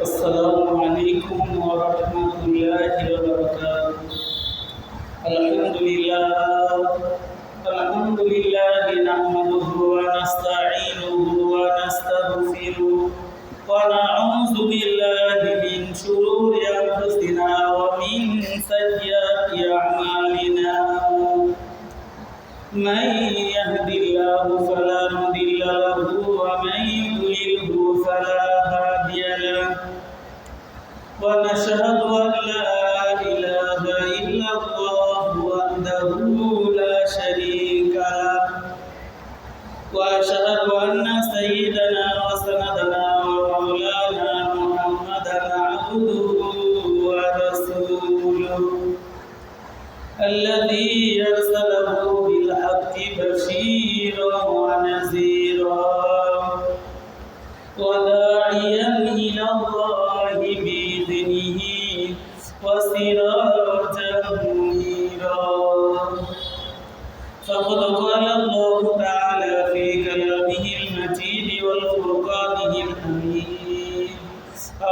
السلام عليكم ورحمة الله وبركاته. الحمد لله نحمده ونستعينه ونستغفره ونعوذ بالله من شرور أنفسنا ومن سيئات أعمالنا. من يهد الله فلا مضل له ومن يضلله فلا هادي له. ونشهد أن لا إله إلا الله وحده لا شريك له. وأشهد أن سيدنا وسندنا ومولانا محمدا عبده ورسوله الذي أرسله بالحق بشيرا ونذيرا وداعيا إلى الله بإذنه وسراجا منيرا. فقد قال الله تعالى في كلامه المجيد والفرقانه الحميد: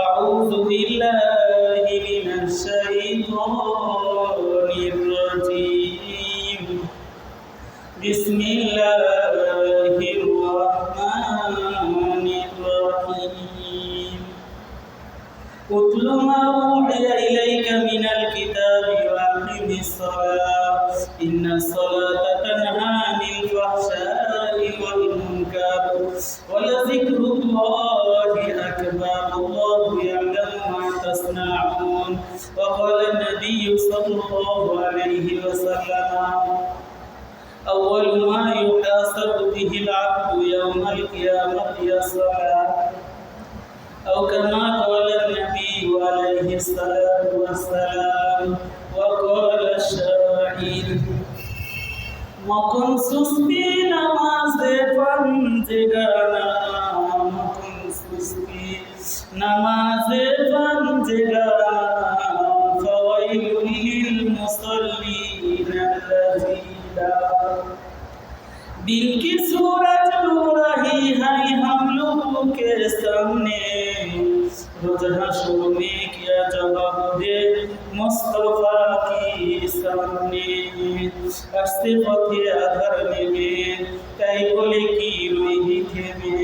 أعوذ بالله من الشيطان الرجيم. بسم الله الرحمن الرحيم. اتل ما أوحي إليك من الكتاب وأقم الصلاة إن الصلاة تنهى عن الفحشاء والمنكر ولذكر الله أكبر والله يعلم ما تصنعون. وقال النبي صلى الله عليه وسلم: أول ما يحاسب به العبد يوم القيامة الصلاة، أو كما قال النبي عليه الصلاة والسلام. وقال الشاعر: মকুন সুস্তি নামাজে পাঞ্জেগানা, মকুন সুস্তি নামাজে পাঞ্জেগানা, ফাওয়াইলুল লিল মুসাল্লিন আল্লাযীনা दिल की सूरज लो रही है हम लोगों के सामने, रोज हश्र में क्या जवाब दे मुस्तफा की सामने। अस्ते पथे आधार में তাই বলে কি রইবি থেমে,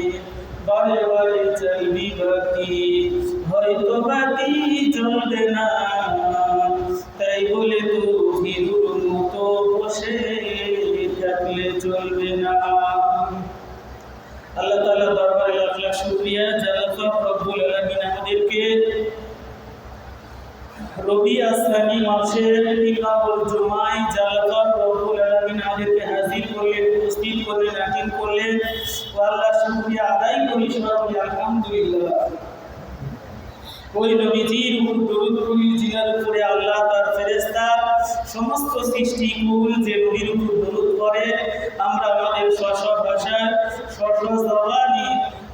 বারে বারে চলবি বাতি হয়তো বাতি চলবে না, তাই বলে তো হিরুর মতো বসে থাকলে চলবে না। আল্লাহ তাআলা দরবারে লাখ লাখ শুকরিয়া, জাল্লা রব্বুল আলামিন আমাদেরকে রবি আসমানি মাসের 3 নম্বর জুমায় জাল্লা রব্বুল আলামিন আমাদেরকে হাজির করলেন, উপস্থিত করলেন, অ্যাটেন্ড করলেন। আল্লাহ শুকরিয়া আদায় করি, সবাই আলহামদুলিল্লাহ। ওই নবীজির উপর দরুদ পড়ি যিনার উপরে আল্লাহ তার ফেরেশতা সমস্ত সৃষ্টিকুল যে নবীর উপর দরুদ পড়ে, আমরা আমাদের স্ব ভাষায় স্ব জবানে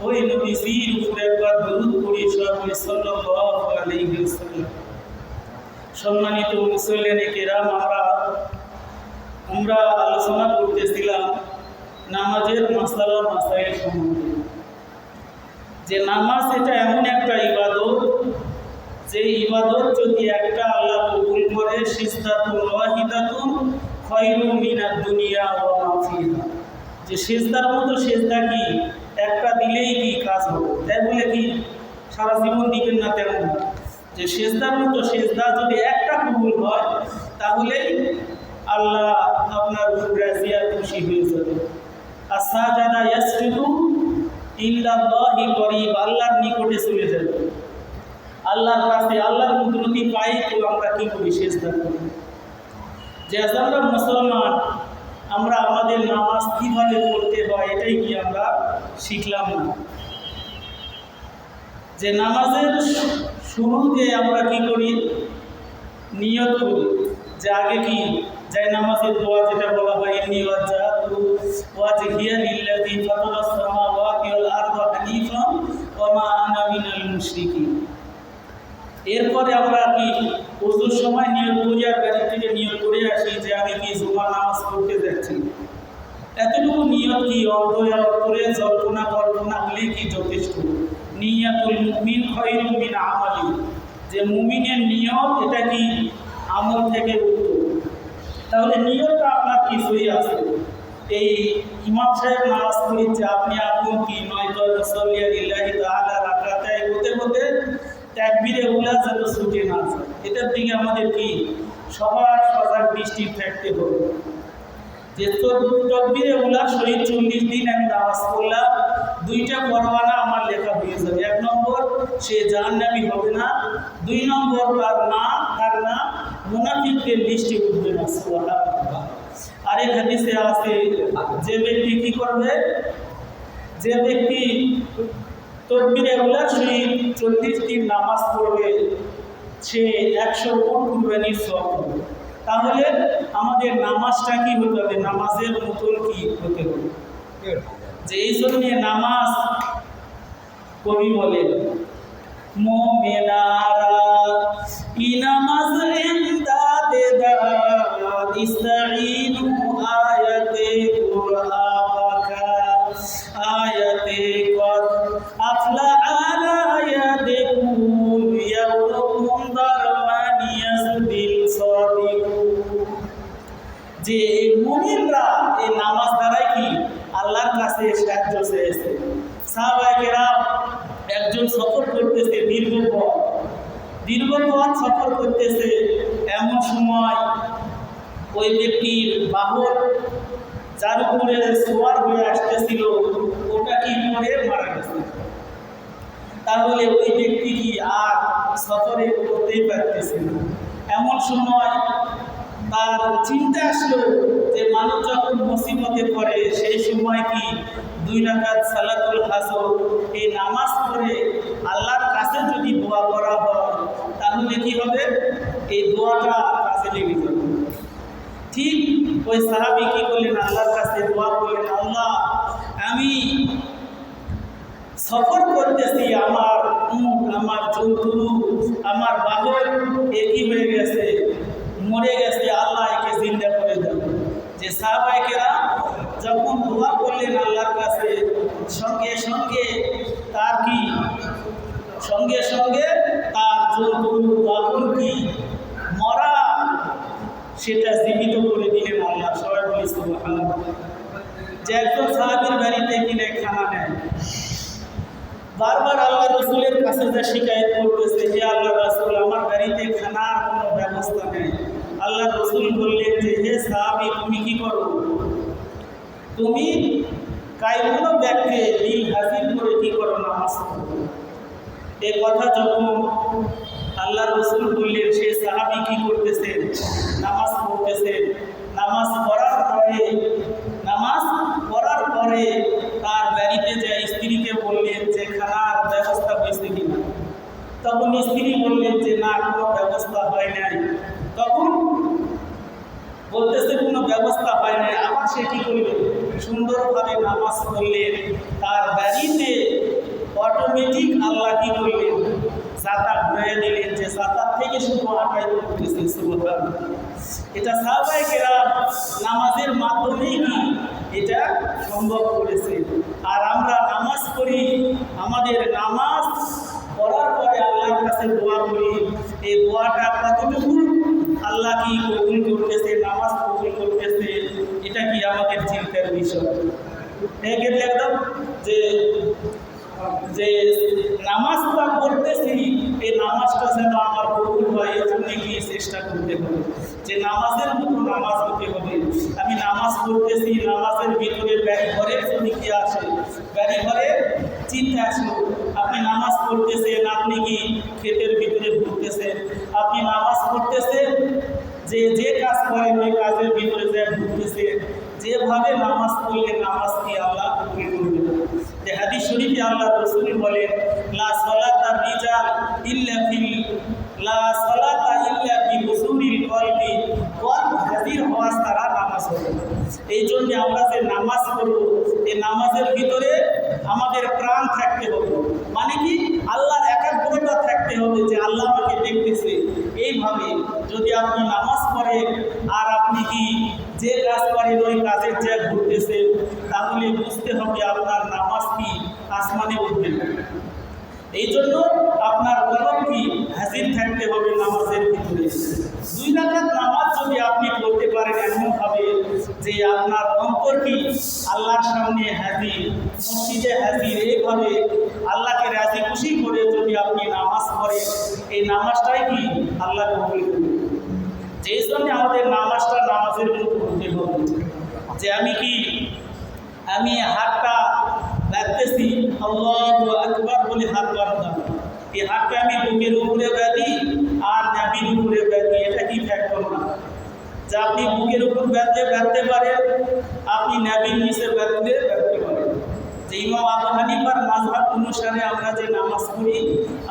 ওই নবীজির উপরে একবার দরুদ পড়ি সবাই সাল্লাল্লাহু আলাইহি ওয়াসাল্লাম। সম্মানিত মুসল্লিয়ানে কেরাম, আমরা আলোচনা করতেছিলাম নামাজের মাসআলা মাসাইল সম্বন্ধে। যে নামাজ এটা এমন একটা ইবাদত, যে ইবাদত যদি একটা আল্লাহ কবুল করে, সিজদাতুন ওয়াহিদাতুন খায়রুম মিনাদ দুনিয়া ওয়া মা ফিহা। যে সিজদার মতো সিজদা কি একটা দিলেই কি কাজ হবে, তাই বলে কি সারা জীবন দিবেন না তেমন না। যে সিজদার মতো সিজদা যদি একটা কবুল হয়, তাহলে আল্লাহ আপনার উপর রাজিয়া খুশি হয়ে যাবে। আসাজাদা ইয়াসজুদু ইল্লাল্লাহি করিব, আল্লাহর নিকটে চলে যাবে, আল্লাহর কাছে আল্লাহর কুদরতি পাই। তো আমরা কি করি? সিজদা করি। যে আমরা মুসলমান, আমরা আমাদের নামাজ কিভাবে পড়তে হয় এটাই কি আমরা শিখলাম না? যে নামাজের শুরুতে আমরা কি করি? নিয়ত করি। যে আগে কি যায় নামাজের দোয়া যেটা বলা হয়, ইন্নী ওয়াজজাহতু ওয়াজহিয়া লিল্লাযী ফাতারাস সামাওয়াতি ওয়াল আরদা হানিফান ওয়া মা আনা মিনাল মুশরিকিন। এরপরে আমরা কি ওযুর সময় নিয়ত করি, আর গাড়ি থেকে নিয়ত করে আসি যে আমি কি জুমার নামাজ পড়তে যাচ্ছি। এতটুকু নিয়ত কি অন্তরে জল্পনা কল্পনা হলে কি যথেষ্ট? নিয়াতুল মুমিন খায়রুম মিন আমালি, যে মুমিনের নিয়ত এটা কি আমল থেকে উত্তম। তাহলে নিয়তটা আপনার কি সহি আছে? এই ইমাম সাহেব নামাজ পড়িচ্ছে, আপনি কি নয়তো মুসাল্লিয়া লিল্লাহি তাআলা রাকাতায় হতে হতে তাকবীরে উলা যেন ছুটে না যায়, এটার দিকে আমাদের কি সবার সজাগ দৃষ্টি থাকতে হবে। যে তাকবীরে উলা শহীদ 40 দিন আমি নামাজ পড়লাম, 2টা পরোয়ানা আমার লেখা হয়ে যাবে। 1 নম্বর, সে জাহান্নামী হবে না। 2 নম্বর, তার না মুনাফিকদের লিস্টে উঠবে না। সুবহানাল্লাহ। আরেক হাদিসে আছে, যে ব্যক্তি কি করবে, যে ব্যক্তি তাকবীরে উলা শহীদ 40 দিন নামাজ পড়বে, সে 100 কোন কুরবানির সওয়াব পাবে। তাহলে আমাদের নামাজটা কি হতে হবে? নামাজের মতন কি হতে হবে? যে এই জন্য নামাজ কবি বলেন, মোমেনারা ই নামাজ ইমদাদে দাদ ইস্তাঈনু আয়াতে কুরআবাকা আয়াতে কদ আফলা আলা ইয়াদিকুল ইয়াউমুম দারমানিয়াস বিল সাদিকু। যে মুমিনরা এই নামাজ দ্বারাই কি আল্লাহর কাছে সাহায্য চেয়েছে। সাহাবায়ে কেরাম একজন সফর করতেছে, দীর্ঘ পথ সফর করতেছে, এমন সময় ওই ব্যক্তির বাহন যার উপরে সওয়ার হয়ে আসতেছিল ওটা কি করে মারা গেছে। তাহলে ওই ব্যক্তি কি আর সফরে করতেই পারতেছে না। এমন সময় তার চিন্তা আসলো যে মানুষ যখন মুসিবতে পড়ে সেই সময় কি 2 রাকাত সালাতুল হাসর এই নামাজ পড়ে আল্লাহর কাছে যদি দোয়া করা হয় তাহলে কি হবে? এই দোয়াটা কাজে লেগে যাবে। ঠিক ওই সাহাবী কি করলেন? আল্লাহর কাছে দোয়া করলেন, আল্লাহ আমি সফর করতেছি, আমার উট, আমার জন্তু, আমার বাহন একই হয়ে গেছে, মরে গেছে, আল্লাহ একে জিন্দা করে দেন। যে সাহাবায়ে কেরাম যখন দোয়া করলেন আল্লাহর কাছে, সঙ্গে সঙ্গে তার কি তার জন্তু বাহন কি মরা সেটা জীবিত করে দিলেন আল্লাহ। সবাই বলি সুবহানাল্লাহ। যে একজন সাহাবীর বাড়িতে গেলে খানা নেয়, বারবার আল্লাহ রসুলের কাছে যা শিকায়ত করতেছে, যে আল্লাহ রসুল আমার বাড়িতে খানার কোনো ব্যবস্থা নেই। আল্লাহ রসুল বললেন যে হে সাহাবী, তুমি কি করো? তুমি কায়মুল ব্যাগকে দিল হাজির করে কি করো? নামাজ পড়ো। এই কথা যখন আল্লাহ রসুল বললেন, সে সাহাবী কি করতেছেন? নামাজ পড়তেছেন। নামাজ পড়ার পরে তার বাড়িতে যায় স্ত্রীকে বললেন যে খানার ব্যবস্থা হয়েছে কিনা। তখন স্ত্রী বললেন যে না, কোনো ব্যবস্থা হয় নাই। তখন বলতেছে কোনো ব্যবস্থা হয় নাই। আবার সে কি করবে? সুন্দরভাবে নামাজ পড়লেন। তার বাড়িতে অটোমেটিক আল্লাহ কি করলেন? জাকাত ঘুরিয়ে দিলেন, যে জাকাত থেকে শুধু আদায় করতেছে। সুবহানাল্লাহ। এটা সাহাবায়ে কেরাম নামাজের মাধ্যমেই কি এটা সম্ভব করেছে। আর আমরা নামাজ পড়ি, আমাদের নামাজ পড়ার পরে আল্লাহর কাছে দোয়া করি, এই দোয়াটা কতটুকু আল্লাহ কি কবুল করতেছে, নামাজ কবুল করতেছে, এটা কি আমাদের চিন্তার বিষয়। একদম যে নামাজটা পড়তেছি, এই নামাজটা যেন আমার কবুল হয়, এর জন্য কি চেষ্টা করতে হবে। যে নামাজের মতো নামাজ হতে হবে। আমি নামাজ পড়তেছি, নামাজের ভিতরে ঘরের যদি কি আসে, ঘরের চিন্তা আসলো। আপনি নামাজ পড়তেছেন, আপনি কি ক্ষেতের ভিতরে ঘুরতেছেন। আপনি নামাজ পড়তেছেন, যে কাজ করেন ওই কাজের ভিতরে যে ঘুরতেছেন। যেভাবে নামাজ পড়লে নামাজ কি আল্লাহ কবুল করবে। যে হাদিস শরীফে আল্লাহ রাসূল বলেন, লা সালাতা রিজাল ইল্লা ফি হুজুরিল কলবি, কলব হাজির হওয়া ছাড়া নামাজ হবে। এই জন্য আমরা যে নামাজ পড়ব, এই নামাজের ভিতরে আমাদের প্রাণ থাকতে হবে। মানে কি আল্লাহর একাগ্রতা থাকতে হবে, যে আল্লাহ আমাকে দেখতেছে। এইভাবে যদি আপনি নামাজ পড়েন আর আপনি কি যে কাজ করেন ওই কাজের যে ঘুরতেছে, তাহলে বুঝতে হবে আপনার নামাজ কি আসমানে উঠবে না। এই জন্য আপনার কলব কি হাজির থাকতে হবে নামাজের ভিতরে। 2 রাকাত নামাজ যদি আপনি পড়তে পারেন এমনভাবে যে আপনার অন্তর কি আল্লাহর সামনে হাজির, মসজিদে হাজির, এইভাবে আল্লাহকে রাজি খুশি করে যদি আপনি নামাজ পড়েন, এই নামাজটাই কি আল্লাহ কবুল করবে। যেই জন্য আমাদের নামাজটা নামাজের মতো হতে হবে যে আমি হাতটা রাখতেছি আল্লাহু আকবার বলে হাত বাঁধলাম, এই হাতটা আমি বুকের উপরে বাঁধি আর নাভির উপরে বাঁধি, এটা কি ফ্যাক্টর না? যা আপনি বুকের উপর বাঁধতে পারেন, আপনি নাভির নিচে বাঁধতে পারেন। যে ইমাম আবু হানিফার মাযহাব অনুসারে আমরা যে নামাজ পড়ি,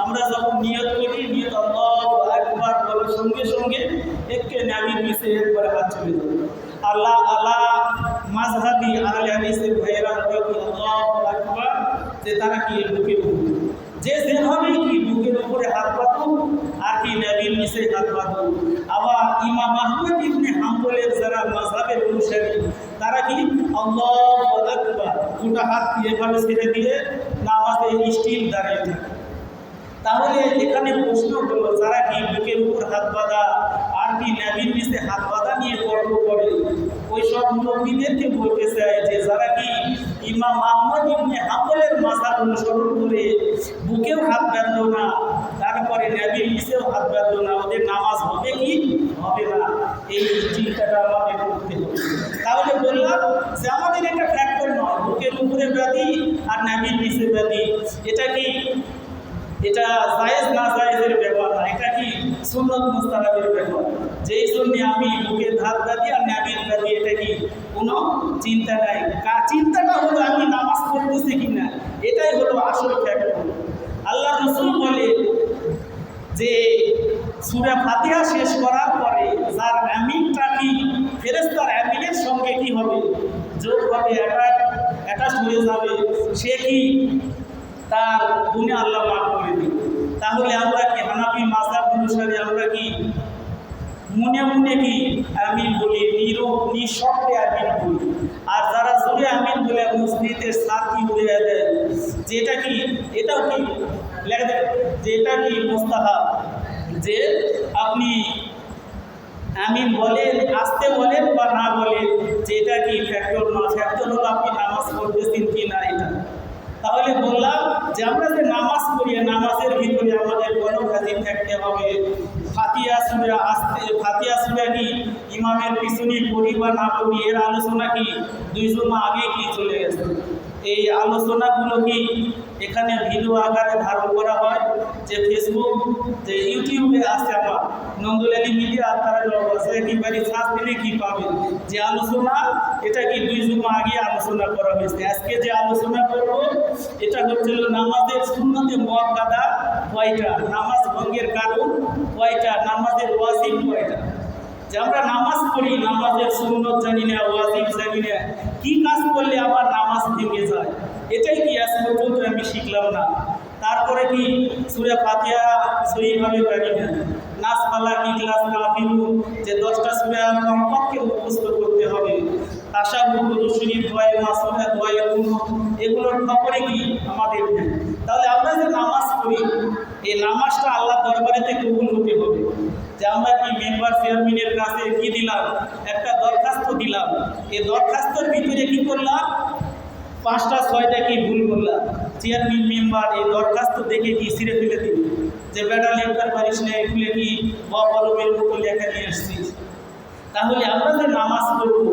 আমরা যখন নিয়ত করি, নিয়ত আল্লাহু আকবার বলার সঙ্গে সঙ্গে একে নাভির নিচে একবার হাত চলে যাবে। আল্লাহ মাযহাবি আহলে হাদিসের ভাইয়েরা আল্লাহু আকবার যে তারা কি বুকের উপরে যেভাবে কি বুকের উপরে হাত বাঁধো আর কি নাভির নিচে হাত বাঁধো। আবার ইমাম আহমদ ইবনে হাম্বলের যারা মাযহাবের অনুসারী তারা কি আল্লাহু আকবার দুটো হাত এভাবে ছেড়ে দিয়ে নামাজে স্টিল দাঁড়িয়ে থাকে। তাহলে এখানে প্রশ্ন হলো, যারা কি বুকের উপর হাত বাঁধা আর কি নাভির নিচে হাত বাঁধা নিয়ে তর্ক করে, ওই সব মুরব্বীদেরকে বলতে চায় যে যারা কি ইমাম আহমদ ইবনে হাম্বলের মাযহাব অনুসরণ করে বুকেও হাত বাঁধলো না, তারপরে নাভির নিচেও হাত বাঁধলো না, ওদের নামাজ হবে কি হবে না, এই চিন্তাটা আমাদের করতে হবে। তাহলে বললাম যে আমাদের এটা ফ্যাক্টর নয়, বুকের উপরে বাঁধি আর নাভির নিচে বাঁধি, এটা জায়েজ না জায়েজের ব্যাপার না, এটা কি সুন্নত মুস্তাহাবের ব্যাপার। যেই জন্য আমি বুকে হাত বাঁধি আর নাভির বাঁধি, এটা কি কোনো চিন্তা নাই। চিন্তাটা হলো আমি নামাজ পড়তেছি কিনা, এটাই হলো আসল ফ্যাক্টর। আল্লাহ রাসূল বলে যে সূরা ফাতিহা শেষ করার পরে যার আমিনটা কি ফেরেশতার আমিনের সঙ্গে কি হবে, যোগ হবে, অ্যাটাচ হয়ে যাবে, সে কি তার গুনাহ আল্লাহ মাফ করে দিবে। তাহলে আমরা কি হানাফি মাযহাব অনুসারে আমরা কি মনে মনে কি আমিন বলি, নিঃশব্দে আমিন বলি, আর যারা জোরে আমিন বলে মসজিদের সাথী উড়ে দেয়, যেটা কি এটাও কি লেখা দেয় যে এটা কি মুস্তাহাব, যে আপনি আমিন বলেন, আসতে বলেন বা না বলেন, যেটা কি ফ্যাক্টর না, ফ্যাক্টর হলো আপনি নামাজ পড়তেছেন কি না এটা। তাহলে বললাম যে আমরা যে নামাজ পড়ি, নামাজের ভিতরে আমাদের কলব হাজির থাকতে হবে। ফাতিহা সূরা কি ইমামের পিছনে পড়ি বা না পড়ি, এর আলোচনা কি 2 জুমা আগে কি চলে গেছে। এই আলোচনাগুলো কি এখানে ভিডিও আকারে ধারণ করা হয়, যে ফেসবুক যে ইউটিউবে আছে আমার নন্দুল আলী মিডিয়া, তারা একেবারে সার্চ দিলে কি পাবেন যে আলোচনা, এটা কি 2 জুমা আগে আলোচনা করা হয়েছে। আজকে যে আলোচনা করব এটা হচ্ছিল নামাজের সুন্নতে মুআক্কাদা কয়টা, নামাজ ভঙ্গের কারণ কয়টা, নামাজের ওয়াজিব কয়টা। যে আমরা নামাজ পড়ি, নামাজের সুন্নত জানি না, ওয়াজিব জানি না, কি কাজ করলে আমার নামাজ ভেঙে যায়, এটাই কি আজ পর্যন্ত আমি শিখলাম না। তারপরে কি সূরা ফাতিহা সহিভাবে জানি না, নাস ফালাক ইখলাস কাফিরুন যে 10টা সূরা কমপক্ষে মুখস্থ করতে হবে, তাশাহুদ শরীফ দোয়া মাসুরা দোয়া এগুলোর খবরে কি আমাদের নেই। তাহলে আমরা যে নামাজ পড়ি, এই নামাজটা আল্লাহ দরবারেতে কবুল হতে হবে। যে আমরা কি মেম্বার চেয়ারম্যানের কাছে কি দিলাম, একটা দরখাস্ত দিলাম, এই দরখাস্তের ভিতরে কি করলাম, 5টা 6টা কি ভুল করলাম, চেয়ারম্যান মেম্বার এই দরখাস্ত দেখে কি ছিঁড়ে ফেলে দিল যে বেটা লেখতে পারিস না, এগুলো কি বলমের মতো লেখা নিয়ে আসছিস। তাহলে আমরা যে নামাজ পড়ব,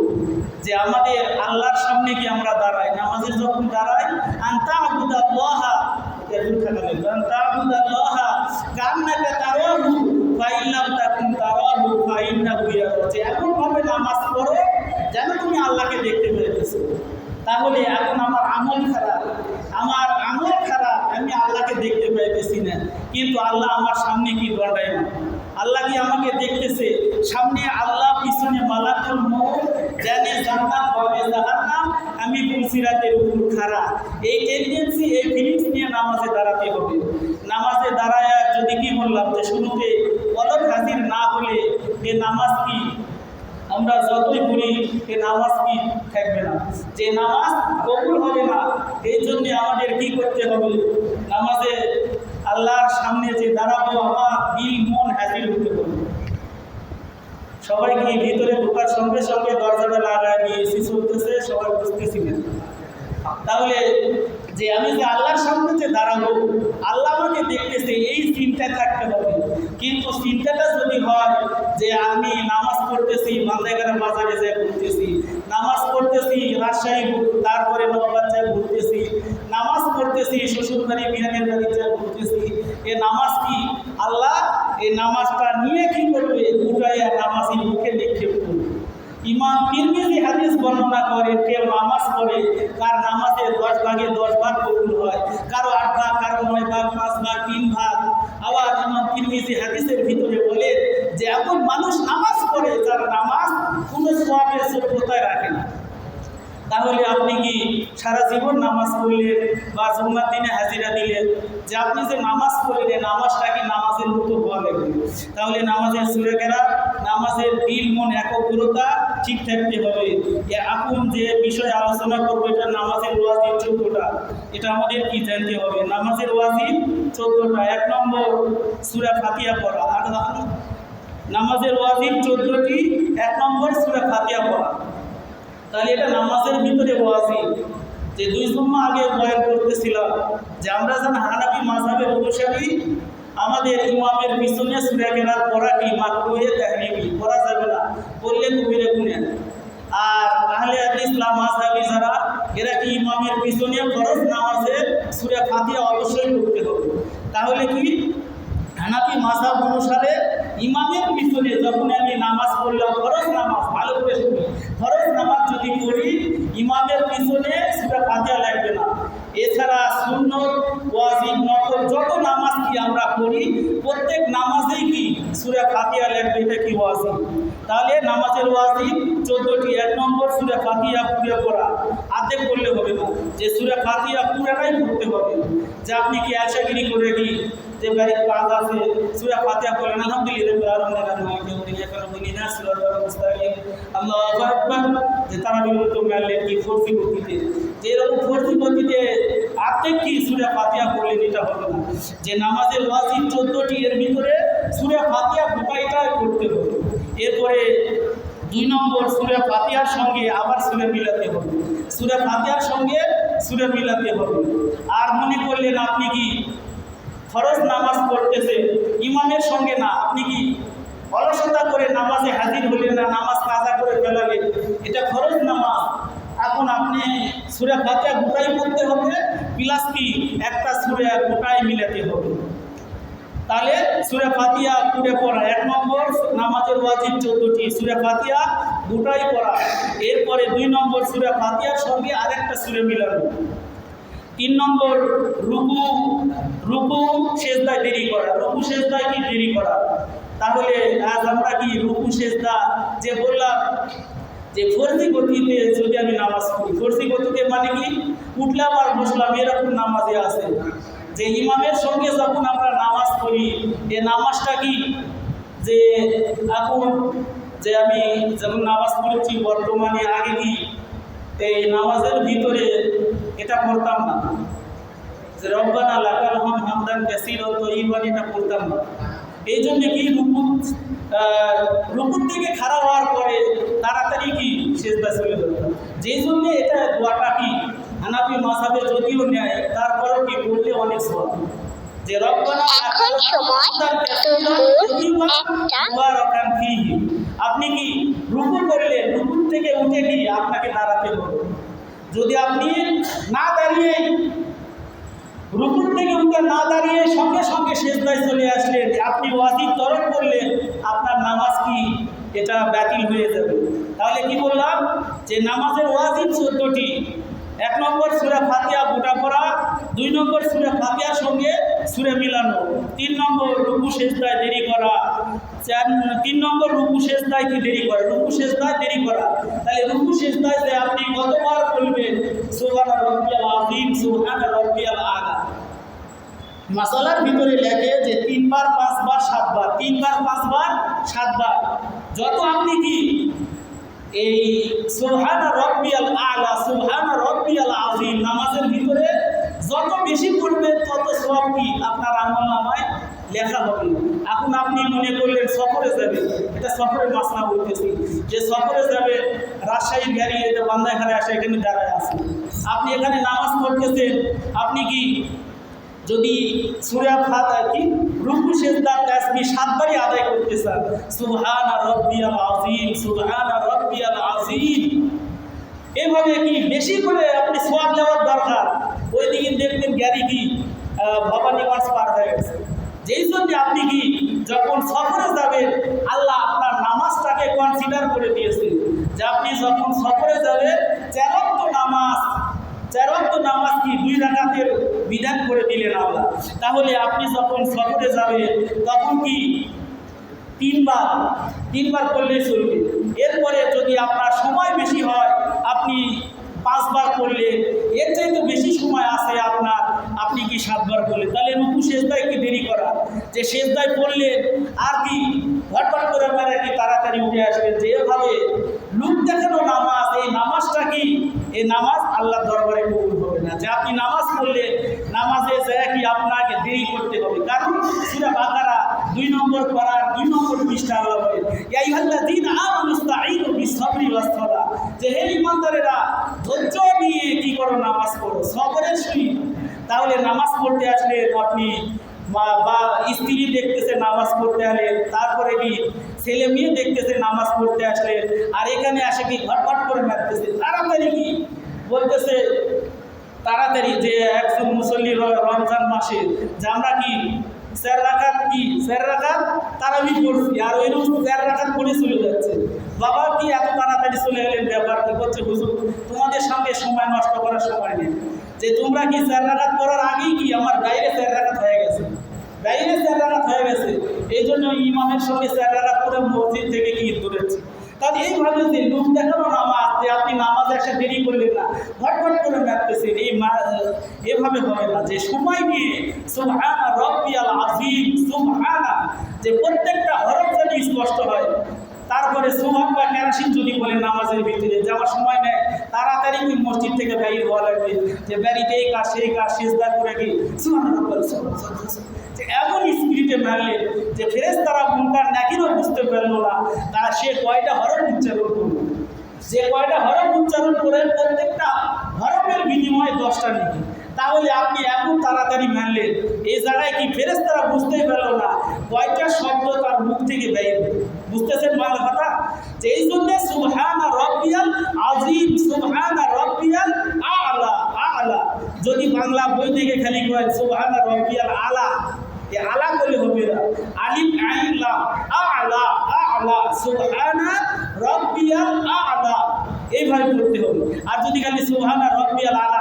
যে আমাদের আল্লাহর সামনে কি আমরা দাঁড়াই, নামাজের যখন দাঁড়াই, আনতা আবুদাল্লাহা আনতা আবুদাল্লাহা কান্নাকা তারাহু ফাইল্লাম তাকুন তারাহু ফাইন্নাহু ইয়ারাক, এমনভাবে নামাজ পড়ো যেন তুমি আল্লাহকে দেখতে পেয়েছো। তাহলে এখন আমার আমল খারাপ, আমি আল্লাহকে দেখতে পাইতেছি না, কিন্তু আল্লাহ আমার সামনে কি দণ্ডায়মান, আল্লাহ কি আমাকে দেখতেছে, সামনে আল্লাহ, পিছনে মালাকুল মউত, জানে জান্নাত হবে জাহান্নাম, আমি পুলসিরাতের উপর খাড়া। এই টেন্ডেন্সি, এই ফিলিংস নিয়ে নামাজে দাঁড়াতে হবে। নামাজে দাঁড়ায় যদি কি বললাম যে শুরুতে কলব হাজির না হলে এ নামাজ কি আমরা যতই করি, এ নামাজ কি থাকবে না, যে নামাজ কবুল হবে না। এই জন্যে আমাদের কি করতে হবে, নামাজে আল্লাহর সামনে যে দাঁড়াবো আমার দিল মন হাজির হতে হবে। সবাই কি ভিতরে ঢোকার সঙ্গে সঙ্গে দরজাটা লাগায় দিয়ে এসি চলতেছে, সবাই বুঝতেছি না। তাহলে যে আমি যে আল্লাহর সামনে যে দাঁড়াবো, আল্লাহ আমাকে দেখতেছে, এই চিন্তা থাকতে হবে। কিন্তু চিন্তাটা যদি হয় যে আমি নামাজ পড়তেছি বান্দাইগারা বাজারে যায় ঘুরতেছি, নামাজ পড়তেছি রাজশাহী, তারপরে নবাবাজার ঘুরতেছি, নামাজ পড়তেছি শ্বশুরবাড়ি বিহানের বাড়ি যায় ঘুরতেছি, এ নামাজ কি আল্লাহ এই নামাজটা নিয়ে কি করবে? উঠাইয়া নামাজি মুখে নিক্ষেপ করবে। ইমাম তিরমিজি হাদিস বর্ণনা করে, কেউ নামাজ পড়ে কার নামাজে 10 ভাগে 10 ভাগ কবুল হয়, কারো 8 ভাগ, কারো 9 ভাগ, 5 ভাগ, 3 ভাগ। আবার ইমাম তিরমিজি হাদিসের ভিতরে বলে যে এমন মানুষ নামাজ পড়ে যার নামাজ কোনো সওয়াবের যোগ্যতায় রাখে না। তাহলে আপনি কি সারা জীবন নামাজ পড়লেন বা জুম্মার দিনে হাজিরা দিলেন, যে আপনি যে নামাজ পড়লেন নামাজটা কি নামাজের মতো হওয়া লাগবে? তাহলে নামাজের সূরা কেরাত, নামাজের দিল মন একাগ্রতা ঠিক থাকতে হবে। এখন যে বিষয়ে আলোচনা করবো এটা নামাজের ওয়াজিব 14টা, এটা আমাদের কি জানতে হবে? নামাজের ওয়াজিব 14টা। 1 নম্বর সূরা ফাতিহা পড়া। নামাজের ওয়াজিব 14টি, 1 নম্বর সূরা ফাতিহা পড়া। তাহলে এটা নামাজের ভিতরে ওয়াজিব। যে 2 জুম্মা আগে বয়ান করতেছিলাম যে আমরা যেন হানাফি মাযহাবের অনুসারী, আমাদের ইমামের পিছনে সূরা কেরাত পড়া কি মাকরুহে তাহরিমি, পড়া যাবে না, পড়লে কবিরা গুনাহ। আর আহলে হাদিস মাযহাবী যারা, এরা কি ইমামের পিছনে ফরজ নামাজে সূরা ফাতিহা অবশ্যই পড়তে হবে। তাহলে কি হানাফি মাযহাব অনুসারে ইমামের পিছনে যখন আমি নামাজ পড়লাম, ফরজ নামাজ, ভালো করে শুনি, ফরজ নামাজ যদি পড়ি ইমামের পিছনে সূরা ফাতিহা লাগবে না। এছাড়া সুন্নত, ওয়াজিব, নফল যত নামাজ কি আমরা পড়ি প্রত্যেক নামাজেই কি সূরা ফাতিহা লাগবে, এটা কি ওয়াজিব। তাহলে নামাজের ওয়াজিব 14টি। 1 নম্বর সূরা ফাতিহা পুরো পড়া, অর্ধেক পড়লে হবে না, যে সূরা ফাতিহা পুরোটাই পড়তে হবে। যে আপনি কি আশাগিরি করে কি যে বাড়ির কাজ আছে সূরা ফাতিহা পড়লেন, আলহামদুলিল্লাহ আল্লাহু আকবার, যে তারা বিরত মেলে কি ফরজি গতিতে, যে এরকম ফরজি গতিতে অর্ধেক কি সূরা ফাতিহা পড়লেন, এটা হবে না। যে নামাজের ওয়াজিব 14টি, এর ভিতরে সূরা ফাতিহা পুরোটাই পড়তে হবে। এরপরে 2 নম্বর সূরা ফাতিহার সঙ্গে আবার সূরা মিলাতে হবে, সূরা ফাতিহার সঙ্গে সূরা মিলাতে হবে। আর মনে করলেন আপনি কি ফরজ নামাজ পড়তেছে ইমামের সঙ্গে না, আপনি কি অলসতা করে নামাজে হাজির হলেন না, নামাজ কাজা করে ফেলালেন, এটা ফরজ নামাজ। এখন আপনি সূরা ফাতিহা গোটাই পড়তে হবে, প্লাস কি একটা সূরা গোটাই মিলাতে হবে। তাহলে সূরা ফাতিহা পুরো পড়া 1 নম্বর নামাজের ওয়াজিব 14টি, সূরা ফাতিহা গোটাই পড়া। এরপরে 2 নম্বর সূরা ফাতিহার সঙ্গে আরেকটা সূরা মিলানো। 3 নম্বর রুকু সেজদায় দেরি করা, রুকু সেজদায় কি দেরি করা। তাহলে আজ আমরা কি রুকু সেজদা যে বললাম যে ফরজি গতিতে যদি আমি নামাজ পড়ি, ফরজি গতিতে মানে কি উঠলাম আর বসলাম এরকম নামাজে আছে। যে ইমামের সঙ্গে যখন আমরা নামাজ পড়ি এ নামাজটা কি যে এখন যে আমি যখন নামাজ পড়েছি বর্তমানে, আগে কি এই নামাজের ভিতরে এটা পড়তাম না, যে রব্বানা লাকাল হামদান কাসীরান তাইয়িবান, এটা পড়তাম না। এই জন্য কি রুকুর থেকে খাড়া হওয়ার পরে তাড়াতাড়ি কি সেজদা চলে যেত। যেই জন্য এটা দোয়াটা কি হানাফি মাযহাবে যদিও নেয়, তারপরেও কি বললে অনেক সওয়াব। যে রব্বানা লাকাল হামদান কাসীরান ফীহি, আপনি কি রুকু করলেন, রুকু থেকে উঠে কি আপনাকে দাঁড়াতে হবে। যদি আপনি না দাঁড়িয়ে রুকুর থেকে উঠে না দাঁড়িয়ে সঙ্গে সঙ্গে সেজদায় চলে আসলেন, আপনি ওয়াজিব তরক করলেন, আপনার নামাজ কি এটা বাতিল হয়ে যাবে। তাহলে কি বললাম যে নামাজের ওয়াজিব 14টি। 1 নম্বর সূরা ফাতিহা গোটা পড়া, 2 নম্বর সূরা ফাতিহার সঙ্গে সূরা মিলানো, 3 নম্বর রুকু সেজদায় দেরি করা, 3 নম্বর রুকু সেজদায় কি দেরি করা, রুকু সেজদায় দেরি করা। তাহলে রুকু সেজদায় যে আপনি কতবার বলবেন সুবহানা রাব্বিয়াল আযীম, সুবহানা রাব্বিয়াল আ'লা। মাসালার ভিতরে লেখে যে 3 বার 5 বার 7 বার, 3 বার 5 বার 7 বার। যত আপনি কি এই সুবহানা রাব্বিয়াল আ'লা, সুবহানা রাব্বিয়াল আযীম নামাজের ভিতরে যত বেশি পড়বেন তত সওয়াব কি আপনার আপনার আমলনামায় লেখা হবে। এখন আপনি মনে করলেন সফরে যাবে, এটা সফরের মাসলা বলতেছি, যে সফরে যাবে রাজশাহীর গাড়ি এটা বান্দাঘাটে আসে, এখানে দাঁড়ায় আছে, আপনি এখানে নামাজ পড়তেছেন, আপনি কি যদি সূরা ফাতিহা কি রুকু সিজদা তাসবিহ 7 বারই আদায় করতে চান, সুবহানা রাব্বিয়াল আযীম, সুবহানা রাব্বিয়াল আযীম, এভাবে কি বেশি করে আপনি সওয়াব দেওয়ার দরকার। ওই দিন দেখবেন গাড়ি কি ভবানীগঞ্জ পার হয়ে গেছে। যেই জন্য আপনি কি যখন সফরে যাবেন আল্লাহ আপনার নামাজটাকে কনসিডার করে দিয়েছে, যে আপনি যখন সফরে যাবেন 4 ওয়াক্ত নামাজ কি 2 রাকাতের বিধান করে দিলেন আল্লাহ। তাহলে আপনি যখন সফরে যাবেন তখন কি তিনবার করলেই চলবে। এরপরে যদি আপনার সময় বেশি হয় আপনি 5 বার করলেন, এর চাইতে বেশি সময় আছে আপনার, আপনি কি 7 বার করলেন। তাহলে রুকু সেজদায় কি দেরি করা, যে সেজদায় পড়লেন আর কি ঘটঘট করে মেরে কি তাড়াতাড়ি উঠে আসবেন, যে এভাবে লোক দেখানো নামাজ, এই নামাজটা কি, এই নামাজ আল্লাহর দরবারে কবুল হবে না। যে আপনি নামাজ পড়লেন, নামাজে যায় কি আপনাকে দেরি করতে হবে, কারণ সূরা বাকারা 2 নম্বর পারার 2 নম্বর পৃষ্ঠা আল্লাহ বলেন, ইয়া আইয়ুহাল্লাযীনা আমানু ইসতাঈনু বিস-সাবরি ওয়াস-সালাহ, যে হে ঈমানদারেরা ধৈর্য নিয়ে কি করো, নামাজ পড়ো সবরের সহিত। তাহলে নামাজ পড়তে আসলে আপনি বা স্ত্রী দেখতেছে নামাজ পড়তে আসলে, তারপরে কি ছেলে মেয়ে দেখতেছে নামাজ পড়তে আসলে, আর এখানে আসে কি ঘটঘট করে মারতেছে, তাড়াতাড়ি কি বলতেছে, তাড়াতাড়ি যে একজন মুসল্লি রমজান মাসে যে আমরা কি 4 রাকাত তারাবি পড়ছি, আর ওই রকম 4 রাকাত পড়ে চলে যাচ্ছে। বাবা কি এত তাড়াতাড়ি চলে গেলেন, ব্যাপার কি করছে হুজুর, তোমাদের সঙ্গে সময় নষ্ট করার সময় নেই। যে তোমরা কি 4 রাকাত পড়ার আগেই কি আমার বাইরে 4 রাকাত হয়ে গেছে, এই জন্য ইমামের সঙ্গে 4 রাকাত পড়ে মসজিদ থেকে কি দূরেছে। তাহলে এইভাবে যে লোক দেখানো নামাজ, যে আপনি নামাজে এসে দেরি করলেন না, ঘটঘট করে মারতেছেন, এভাবে হবে না। যে সময় নিয়ে সুবহানা রাব্বিয়াল আযীম, সুবহানা, যে প্রত্যেকটা হরফ যেন স্পষ্ট হয়। তারপরে সুবহান বা কেরাসিন যদি বলেন নামাজের ভিতরে, যাওয়ার সময় নেয় তাড়াতাড়ি কি মসজিদ থেকে বাইরে হওয়া লাগবে, যে বাড়িতে এই কাজ সেই কাজ সিজদা করে কি যে এমন স্পিরিটে মারলেন যে ফেরেশতারা মুনকার নাকিরও বুঝতে পারলো না তার সে কয়টা হরফ উচ্চারণ করল। যে কয়টা হরফ উচ্চারণ করেন প্রত্যেকটা হরফের বিনিময়ে 10টা নেকি। তাহলে আপনি এমন তাড়াতাড়ি মানলেন, এই জায়গায় কি ফেরেশতারা বুঝতেই পারলো না কয়টা শব্দ তার মুখ থেকে বের। বুঝতেছেন বাংলা কথা? যে এই জন্য সুবহানা রাব্বিয়াল আযীম, সুবহানা রাব্বিয়াল আ'লা, যদি বাংলা বই থেকে খালি কয় সুবহানা রাব্বিয়াল আলা, এ আলা বলে হবে না, আলিফ আইন লাম, আ'লা সুবহানা রাব্বিয়াল আ'লা, এইভাবে পড়তে হবে। আর যদি খালি সুবহানা রাব্বিয়াল আলা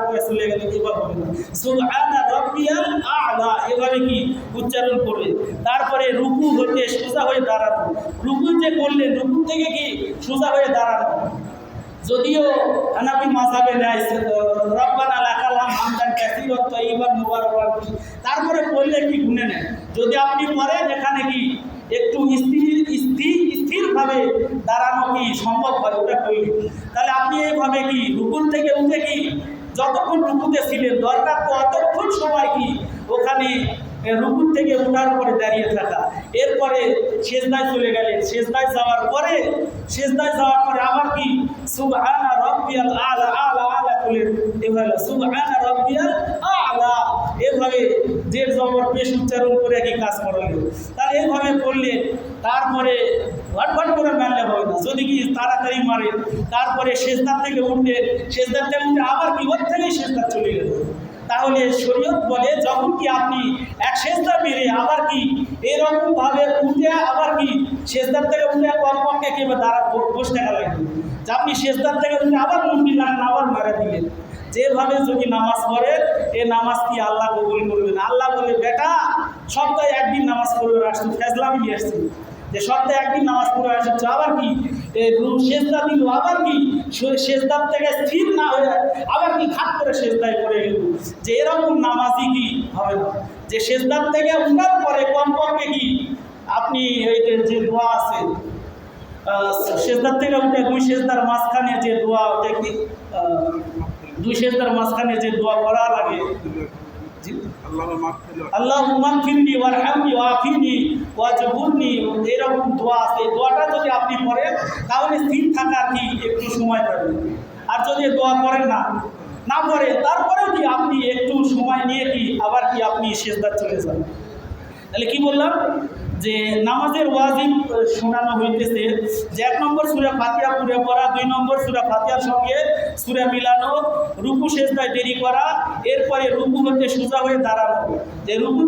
করে চলে গেলে এবার হবে না, সুবহানা রাব্বিয়াল আ'লা এভাবে কি উচ্চারণ করবে। তারপরে রুকু হতে সোজা হয়ে দাঁড়ানো, রুকু যে করলেন রুকু থেকে কি সোজা হয়ে দাঁড়ানো। যদিও হানাফি মাযহাবে নাই রব্বানা লাকাল হামদান কাসীরান তাইয়িবান মুবারাকান, তারপরে পড়লে কি গুনে নেয়। যদি আপনি পড়েন এখানে কি একটু স্থিরভাবে দাঁড়ানো কি সম্ভব হয়, ওটা করলে তাহলে আপনি এইভাবে কি রুকু থেকে উঠে কি যতক্ষণ রুকুতে ছিলেন দরকার তো অতক্ষণ সময় কি ওখানে রুকু থেকে উঠার পরে দাঁড়িয়ে থাকা। এরপরে সেজদায় চলে গেলেন, সেজদায় যাওয়ার পরে আবার কি সুবহানা রাব্বিয়াল আ'লা করলেন, এভাবে সুবহানা রাব্বিয়াল আ'লা এভাবে জের জবর পেশ উচ্চারণ করে কি কাজ করালেন। তাহলে এইভাবে করলেন, তারপরে ঘটঘট করে মারলে হবে না। যদি কি তাড়াতাড়ি মারেন, তারপরে সেজদার থেকে উঠলেন, সেজদার থেকে উঠে আবার কি ওর থেকেই সেজদা চলে গেল। তাহলে শরীয়ত বলে যখন কি আপনি এক সেজদা মেরে আবার কি এরকমভাবে উঠে আবার কি সেজদার থেকে উঠে কমপক্ষে কিংবা দাঁড়া বসে থাকা লাগবে, যে আপনি সেজদার থেকে উঠে আবার মুন্ডি লাগেন আবার মারা দিলেন। যেভাবে যদি নামাজ পড়েন এ নামাজ কি আল্লাহ কবুল করবে না। আল্লাহ বলে বেটা সপ্তাহে একদিন নামাজ পড়বে আসতো, ফেজলামি নিয়ে আসছে যে সপ্তাহে একদিন নামাজ পড়ে আসছে, আবার কি সেজদা দিল, আবার কি সেজদার থেকে স্থির না হয়ে আবার কি খাট করে সেজদায় পড়ে গেল। যে এরকম নামাজই কি হবে না। যে সেজদার থেকে উঠার পরে কমপক্ষে কি আপনি এই যে দোয়া আছে সেজদার থেকে উঠে 2 সেজদার মাঝখানে যে দোয়া, ওটা কি 2 সেজদার মাঝখানে যে দোয়া করা লাগে, আল্লাহুম্মা গফিরনি ওয়ারহামনি ওয়াআফিনি ওয়াজবুরনি, এরকম দোয়া আছে। এই দোয়াটা যদি আপনি পড়েন তাহলে স্থির থাকার কি একটু সময় পাবেন। আর যদি দোয়া করেন না করেন, তারপরেও কি আপনি একটু সময় নিয়ে কি আবার কি আপনি সিজদায় চলে যান। তাহলে কি বললাম যে নামাজের ওয়াজিব শোনানো হইতেছে যে 1 নম্বর সূরা ফাতিহা পড়ে পড়া, 2 নম্বর সূরা ফাতিহার সঙ্গে সূরা মিলানো, রুকু সেজদায় দেরি করা, এরপরে রুকু হতে সোজা হয়ে দাঁড়ানো। যে রুকু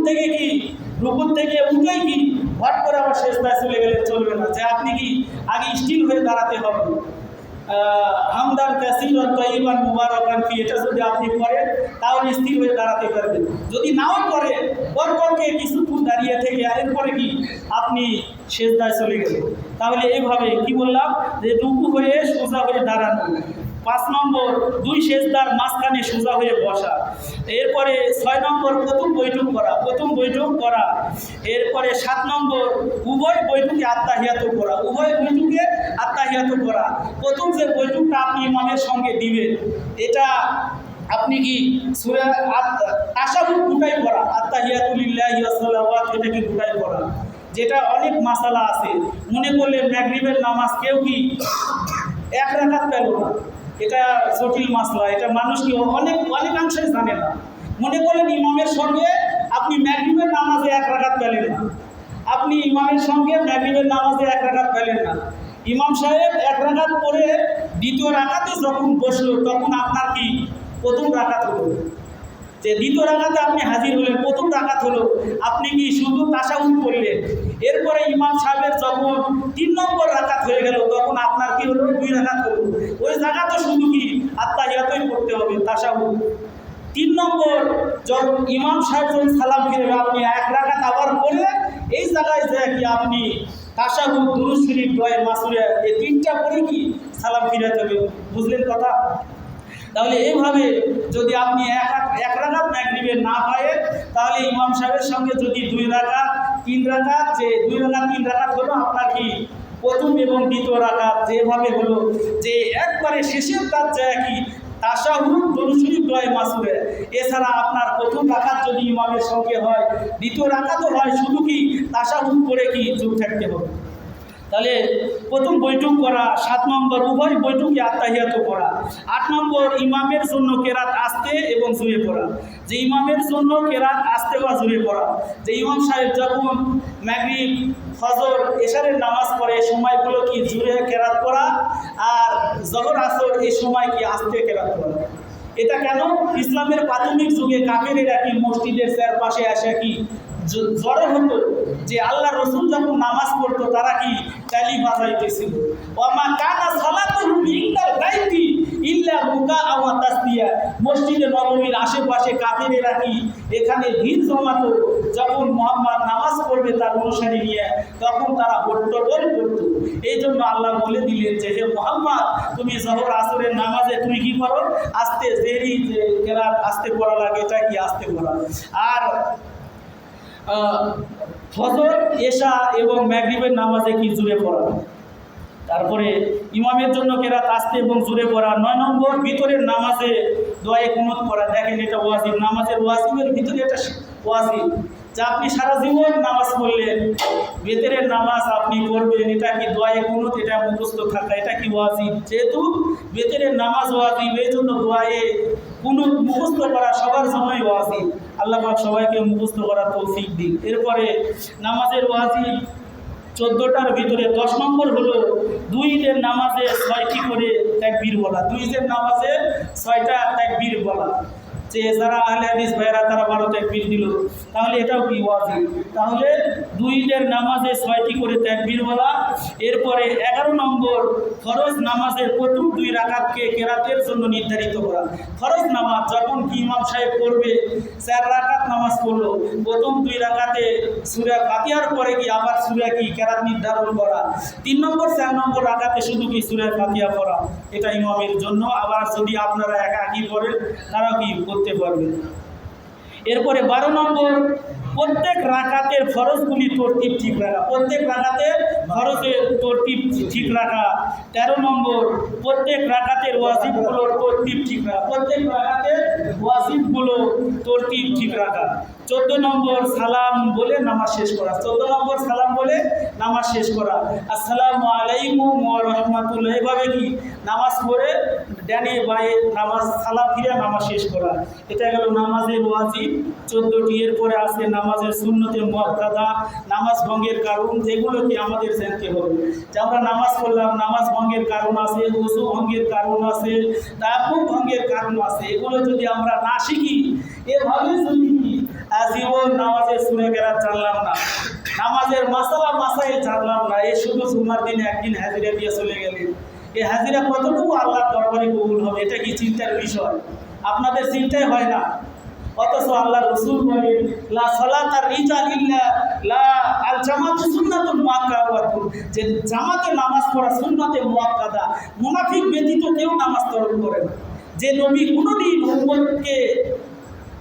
থেকে উঠেই কি হট করে আবার সেজদায় চলে গেলে চলবে না, যে আপনি কি আগে স্টিল হয়ে দাঁড়াতে হবে। হামদান কাসীরান তাইয়িবান মুবারাকান ফি, এটা যদি আপনি করেন তাহলে স্থির হয়ে দাঁড়াতে পারবেন। যদি নাও করেন পরপরকে কিছুক্ষণ দাঁড়িয়ে থেকে এরপরে কি আপনি সেজদায় চলে গেলেন, তাহলে এইভাবে কি বললাম যে রুকু হয়ে সোজা হয়ে দাঁড়ানো। 5 নম্বর 2 সেজদার মাঝখানে সোজা হয়ে বসা। এরপরে 6 নম্বর প্রথম বৈঠক করা। এরপরে 7 নম্বর উভয় বৈঠকে আত্তাহিয়াত করা। প্রথম যে বৈঠকটা আপনি ইমামের সঙ্গে দিবেন, এটা আপনি কি সূরা তাশাহুদ গুটাই পড়া, আত্তাহিয়াতু লিল্লাহি ওয়া সালাওয়াত, এটা কি গুটাই পড়া। যেটা অনেক মাসালা আছে। মনে করলে মাগরিবের নামাজ কেউ কি 1 রাকাত পেল না, এটা জটিল মাসলা, এটা মানুষ কি অনেকাংশে জানে না। মনে করলেন ইমামের সঙ্গে আপনি মাগরিবের নামাজে 1 রাকাত পেলেন না, ইমাম সাহেব 1 রাকাত পড়ে দ্বিতীয় রাকাতে যখন বসলো তখন আপনার কি প্রথম রাকাত হলো, যে দ্বিতীয় রাকাতে আপনি হাজির হলেন, প্রথম রাকাত হলো, আপনি কি শুধু তাশাহুদ পড়লেন। এরপরে ইমাম সাহেবের যখন 3 নম্বর রাকাত হয়ে গেল তখন আপনার কি হলো 2 রাকাত হলো। ওই জায়গাতে শুধু কি আত্তাহিয়াতই পড়তে হবে, তাশাহুদ। 3 নম্বর যখন ইমাম সাহেব যখন সালাম ফিরবে আপনি 1 রাকাত আবার পড়ে এই জায়গায় যে কি আপনি তাশাহুদ, দুরূদ শরীফ, দোয়া মাসুরা, এই 3টা পড়ে কি সালাম ফিরাতে হবে। বুঝলেন কথা? তাহলে এইভাবে যদি আপনি 1 রাকাত মাগরিবের না পায়, তাহলে ইমাম সাহেবের সঙ্গে যদি 2 রাকাত 3 রাকাত, যে 2 রাকাত 3 রাকাত হলো আপনার কি প্রথম এবং দ্বিতীয় রাকাত যেভাবে হলো, যে একবারে শেষের কাজ যায় কি তাশাহুদ, দুরূদ শরীফ, দোয়া মাসুরা। এছাড়া আপনার প্রথম রাকাত যদি ইমামের সঙ্গে হয়, দ্বিতীয় রাকাতও হয়, শুধু কি তাশাহুদ পড়ে কি চুপ থাকতে হবে। তাহলে প্রথম বৈঠক করা। 7 নম্বর উভয় বৈঠকে আত্তাহিয়াত করা। 8 নম্বর ইমামের জন্য কেরাত আস্তে এবং জোরে পড়া। যে ইমামের জন্য কেরাত আস্তে বা জোরে পড়া, যে ইমাম সাহেব যখন মাগরিব, ফজর, এশারের নামাজ পড়ে সময়গুলো কি জোরে কেরাত পড়া, আর জোহর, আসর এই সময় কি আস্তে কেরাত পড়া। এটা কেন? ইসলামের প্রাথমিক যুগে কাফেরেরা কি মসজিদের চারপাশে আসে কি জড়ো হতো, যে আল্লাহ রসুল যখন নামাজ পড়তো তারা কি তালি বাজাইতেছিল। ওয়ামা কানা সালাতুহুম ইনদাল বাইতি ইল্লা বুকাআ ওয়া তাসদিয়া। মসজিদে নববীর আশেপাশে কাফেরেরা কি এখানে ভিড় জমাতো, যখন মুহাম্মদ নামাজ পড়বে তার অনুসারী নিয়ে, তখন তারা হট্টগোল করত। এই জন্য আল্লাহ বলে দিলেন যে হে মুহাম্মদ, তুমি জোহর আসরের নামাজে তুমি কি করো, আস্তে দেরি, যে কেরাত আস্তে পড়া লাগে এটা কি আস্তে পড়া। আর ফজর, এশা এবং মাগরিবের নামাজে কি জোরে পড়া। তারপরে ইমামের জন্য কেরাত আস্তে এবং জোরে পড়া। 9 নম্বর ভিতরের নামাজে দোয়ায়ে কুনুত পড়া। দেখেন এটা ওয়াজিব, নামাজের ওয়াজিবের ভিতরে এটা ওয়াজিব, যে আপনি সারা জীবন নামাজ পড়লেন, ভিতরের নামাজ আপনি করবেন, এটা কি দোয়ায়ে কুনুত, এটা মুখস্থ থাকা, এটা কি ওয়াজিব। যেহেতু ভিতরের নামাজ ওয়াজিব, এই জন্য দোয়ায়ে কুনুত মুখস্থ করা সবার জন্যই ওয়াজিব। আল্লাহ পাক সবাইকে মুখস্থ করার তৌফিক দিন। এরপরে নামাজের ওয়াজিব 14টার ভিতরে 10 নম্বর হলো 2 ঈদের নামাজে 6টি করে তাকবীর বলা। 2 ঈদের নামাজে 6টা তাকবীর বলা। যে যারা আহলে হাদিস ভাইরা তারা 12 তাকবীর দিল, তাহলে এটাও কি ওয়াজিব। তাহলে 2 ঈদের নামাজে 6টি করে তাকবীর বলা। এরপরে 11 নম্বর ফরজ নামাজের প্রথম 2 রাকাতকে কেরাতের জন্য নির্ধারিত করা। ফরজ নামাজ যখন কি ইমাম সাহেব পড়বে, 4 রাকাত নামাজ পড়লো, প্রথম 2 রাকাতে সূরা ফাতিহার পরে কি আবার সূরা কি কেরাত নির্ধারণ করা। 3 নম্বর 4 নম্বর রাকাতে শুধু কি সূরা ফাতিহা পড়া, এটা ইমামের জন্য। আবার যদি আপনারা একাকী পড়েন তারাও কি করতে পারবেন। এরপরে 12 নম্বর প্রত্যেক রাকাতের ফরজগুলি তরতিব ঠিক রাখা। প্রত্যেক রাকাতের ফরজের তরতিব ঠিক রাখা। 13 নম্বর প্রত্যেক রাকাতের ওয়াজিবগুলোর তরতিব ঠিক রাখা। প্রত্যেক রাকাতের ওয়াজিবগুলো তরতিব ঠিক রাখা। 14 নম্বর সালাম বলে নামাজ শেষ করা, 14 নম্বর সালাম বলে নামাজ শেষ করা। আসসালামু আলাইকুম ওয়া রাহমাতুল্লাহ, এভাবে কি নামাজ পড়ে ডানে বাঁয়ে নামাজ সালাম ফিরে নামাজ শেষ করা। এটা গেল নামাজের ওয়াজিব 14টি। এরপরে আছে নামাজের সুন্নতে মুআক্কাদা, নামাজ ভঙ্গের কারণ, যেগুলো কি আমাদের জানতে হবে। যে আমরা নামাজ পড়লাম, নামাজ ভঙ্গের কারণ আছে, ওযু ভঙ্গের কারণ আছে, তায়াম্মুম ভঙ্গের কারণ আছে। এগুলো যদি আমরা না শিখি, এভাবে যদি আজীবন নামাজের সূরা কেরাত জানলাম না, নামাজের মাসালা মাসাইল জানলাম না, এই শুধু জুমার দিনে একদিন হাজিরা দিয়ে চলে গেলেন, এই হাজিরা কতটুকু আল্লাহর দরবারে কবুল হবে? এটা কি চিন্তার বিষয়? আপনাদের চিন্তাই হয় না। অথচ আল্লাহ রাসূল বলেন, লা সালাতা রিজাল ইল্লা লা আল জামাতু সুন্নাতুল মুআক্কাদাতুন, যে জামাতে নামাজ পড়া সুন্নাতে মুআক্কাদা, মুনাফিক ব্যতীত কেউ নামাজ তরক করে না। যে নবী কোনোদিন উম্মতকে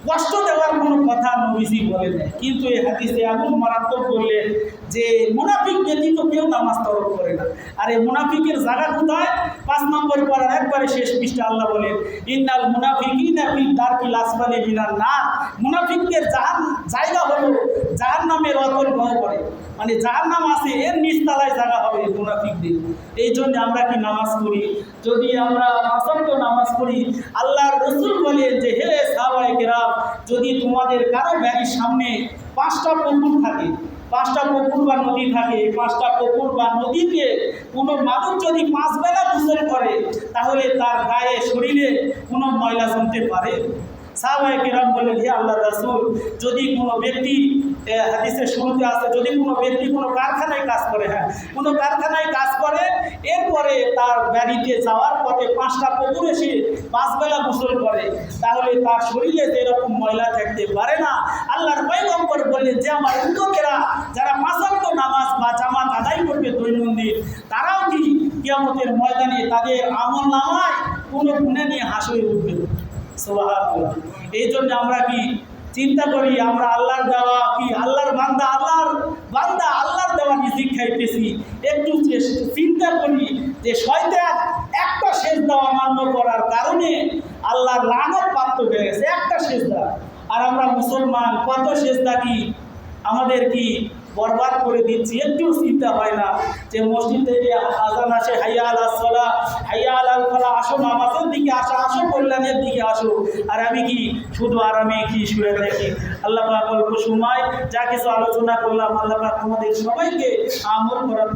কষ্ট দেওয়ার কোনো কথা নবীজি বলেন না, কিন্তু এই হাদিসে এমন মারাত্মক বললেন যে মুনাফিক ব্যতীত কেউ নামাজ তরক করে না। আর এই মুনাফিকের জায়গা কোথায়? 5 নম্বর পড়ার একবারে শেষ পৃষ্ঠা আল্লাহ বলেন, ইন্নাল মুনাফিকিনা ফি দারকিল আসফালি মিনান নার, মুনাফিকদের জায়গা হলো জাহান্নামের অতল গহ্বরে, মানে জাহান্নাম আছে এর নিচতলায় জায়গা হবে মুনাফিকদের। এই জন্য আমরা কি নামাজ পড়ি? যদি আমরা পাঁচওয়াক্ত নামাজ পড়ি, আল্লাহর রাসূল বলেন যে হে সাহাবায়ে কেরাম, যদি তোমাদের কারো বাড়ির সামনে 5টা পুকুর থাকে, 5টা পুকুর বা নদী থাকে, 5টা পুকুর বা নদীতে কোনো মানুষ যদি 5 বেলা গোসল করে, তাহলে তার গায়ে শরীরে কোনো ময়লা জমতে পারে? সাহাবায়ে কেরাম বললেন, হে আল্লাহর রাসূল, যদি কোনো ব্যক্তি, হাদিসের শুরুতে আছে, যদি কোনো ব্যক্তি কোনো কারখানায় কাজ করে, হ্যাঁ কোনো কারখানায় কাজ করে, এরপরে তার বাড়িতে যাওয়ার পথে 5টা পুকুরে সে 5 বেলা গোসল করে, তাহলে তার শরীরে এরকম ময়লা থাকতে পারে না। আল্লাহর পয়গম্বর বললেন যে আমার উম্মতেরা যারা 5 ওয়াক্ত নামাজ বা জামাত আদায় করবে দৈনন্দিন, তারাও কি কিয়ামতের ময়দানে তাদের আমলনামায় কোনো গুণে নিয়ে হাসরে উঠবে। সুবহানাল্লাহ। এই জন্য আমরা কি চিন্তা করি, আমরা আল্লাহর দেওয়া কি আল্লাহর বান্দা, আল্লাহর দেওয়া রিজিক খাইতেছি, একটু চিন্তা করি যে শয়তান একটা সেজদা অমান্য করার কারণে আল্লাহর লানত প্রাপ্ত হয়ে গেছে, একটা সেজদা। আর আমরা মুসলমান কত সেজদা কি আমাদের কি বরবাদ করে দিচ্ছি, একটু চিন্তা হয় না যে মসজিদ থেকে আজান আসে, হাইয়া আলাস সালাহ, হাইয়া আলাল ফালাহ, আসো নামাজের দিকে আসো, আসো কল্যাণের দিকে আসো, আর আমি কি শুধু আরামে কি শুয়ে থাকি। আল্লাহ পাক অল্প সময় যা কিছু আলোচনা করলাম, আল্লাহ পাক আমাদের সবাইকে আমল করার